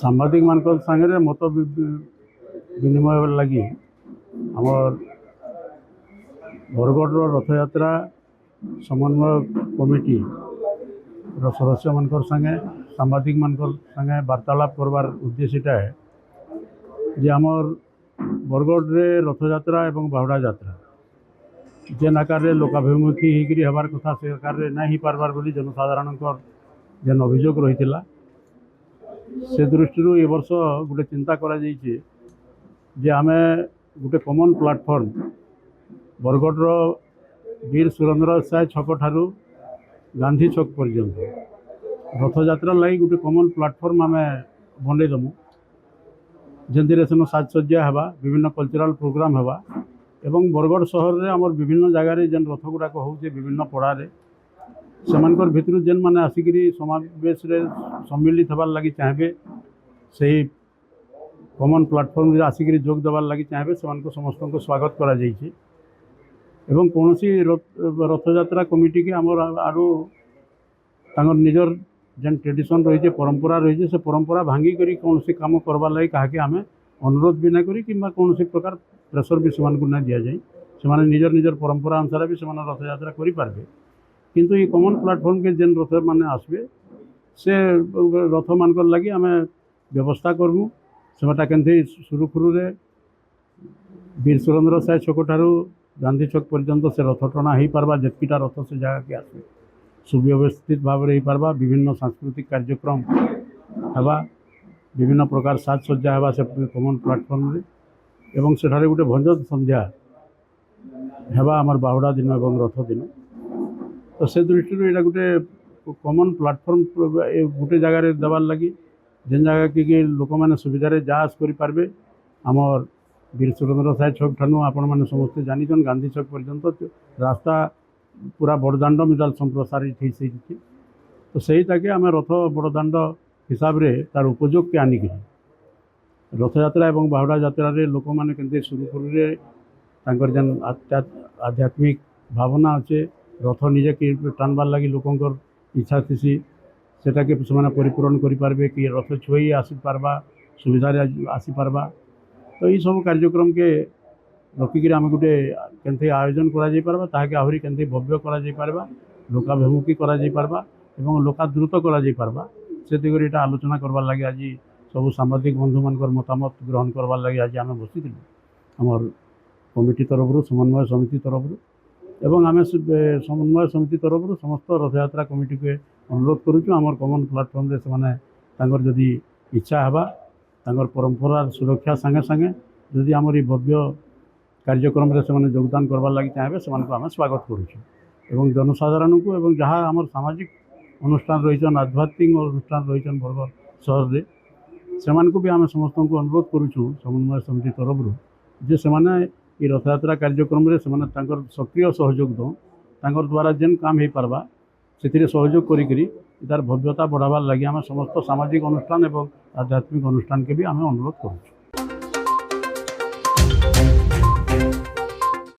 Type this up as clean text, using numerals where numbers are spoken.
ସାମ୍ବାଦିକ ମାନଙ୍କ ସାଙ୍ଗରେ ମତ ବିନିମୟ ଲାଗି ଆମର ବରଗଡ଼ର ରଥଯାତ୍ରା ସମନ୍ୱୟ କମିଟିର ସଦସ୍ୟମାନଙ୍କର ସାଙ୍ଗେ ସାମ୍ବାଦିକମାନଙ୍କର ସାଙ୍ଗେ ବାର୍ତ୍ତାଳାପ କରବାର ଉଦ୍ଦେଶ୍ୟଟା ଯେ ଆମର ବରଗଡ଼ରେ ରଥଯାତ୍ରା ଏବଂ ବାହୁଡ଼ା ଯାତ୍ରା ଯେନ୍ ଆକାରରେ ଲୋକାଭିମୁଖୀ ହେଇକରି ହେବାର କଥା ସେ ଆକାରରେ ନାଇଁ ହେଇପାରବାର ବୋଲି ଜନସାଧାରଣଙ୍କର ଯେନ୍ ଅଭିଯୋଗ ରହିଥିଲା से दृष्टि ए वर्ष गोटे चिंता कराଯାଇଛି जे आमे गोटे कॉमन प्लाटफॉर्म बरगढ़ वीर सुरेंद्र साय छक ठारू गांधी छक पर्यंत रथयात्रा लगी गोटे कॉमन प्लाटफॉर्म आमे बनईदमु जेनथिरे सेन साजसज्जा हेबा विभिन्न कल्चरल प्रोग्राम हेबा एवं बरगढ़ सहर रे आमर विभिन्न जगार जेन रथ गुड़ाक होचे विभिन्न पड़ारे सेमानकर भितरु जेन माने आसिकरी समावेश रे सम्मिलित होबार लगी चाहबे सही कॉमन प्लाटफॉर्म रे आसिकरी जोग देबार लगी चाहबे सेमानको समस्त को स्वागत करा जायछि एवं कोनोसी रथयात्रा कमिटी के आमर आरु तांगर निजर जेन ट्रेडिशन रही परंपरा रही से परंपरा भांगी करी कोनोसी काम करबार लगी काहे आमे अनुरोध भी ना करी किंबा कोनोसी प्रकार प्रेशर भी सेमानको ना दिया जाय सेमाने निजर निजर परंपरा अनुसार भी सेमाने रथयात्रा करि पारबे किंतु ये कॉमन प्लाटफॉर्म के जेन रथ माने आसबे से रथ मानकर लगी आम व्यवस्था करमु सेटा केमती सुरुखुरु वीर सुरेंद्र साय छक ठारू गांधी छक पर्यंत से रथ टଣା हो पार्बा जेतकीटा रथ से जगह के आसबे सुव्यवस्थित भाव में हो पार्बा विभिन्न सांस्कृतिक कार्यक्रम हेबा विभिन्न प्रकार साजसज्जा हेबा से कॉमन प्लाटफॉर्म रे एवं सेठारे गोटे भंजन संध्या हेबा आमर बाहुड़ा दिन एवं रथ दिन तो से दृष्टि यहाँ गोटे कॉमन प्लाटफॉर्म गोटे जगार देवार लगी जेन जगह कि लोक मैंने सुविधार जा आस करें आमर वीर सुरेंद्र साय छक ठानू आपण मैंने समस्ते जानीछन गांधी छक पर्यंत रास्ता पूरा बड़दाण्ड मिडाल संप्रसारित हो सी तो सही ताके आम रथ बड़दाण्ड हिसाब से तार उपयोग के आनिक रथयात्रा और बाहुड़ा यात्रा लोक मैंने केमती सुरुखुरु जेन आध्यात्मिक भावना अच्छे रथ निजे कि टाणबार लगी लोकंर इच्छा थी सेटा के से परिपूरण करें कि रथ छुई आसी पार्बा सुविधा आसी पार्बा तो ये सब कार्यक्रम के रखिक आम गोटे केमती आयोजन करा ताकि आहरी केमती भव्य करा लोकाभिमुखी करा लोकादृत करा से दिगरे यहाँ आलोचना करवार लगे आज सब सांबादिक बंधु मान मतामत ग्रहण करवार लगे आज आम बसी आमर कमिटी तरफ समन्वय समिति तरफ एवं आम समन्वय समिति तरफ समस्त रथयात्रा कमिटी के अनुरोध करुचु आमर कॉमन प्लाटफॉर्म रे से जदि इच्छा हेबा तांगर परंपरा सुरक्षा संगे संगे जदि आमर ये भव्य कार्यक्रम रे से योगदान करवार लगी चाहे से आम स्वागत करुचु एवं जनसाधारण को एवं जहाँ आमर सामाजिक अनुष्ठान रही आध्यात्मिक अनुष्ठान रही बरगढ़ सहर रे से भी आम समस्त को अनुरोध करुचु समन्वय समिति तरफ जे से ये रथयात्रा कार्यक्रम रे से सक्रिय सहयोग दो द्वारा जेन काम हो पार्बा से सहयोग करी तार भव्यता बढ़ावार लगी आम समस्त सामाजिक अनुष्ठान एवं आध्यात्मिक अनुष्ठान के भी आम अनुरोध करुँ।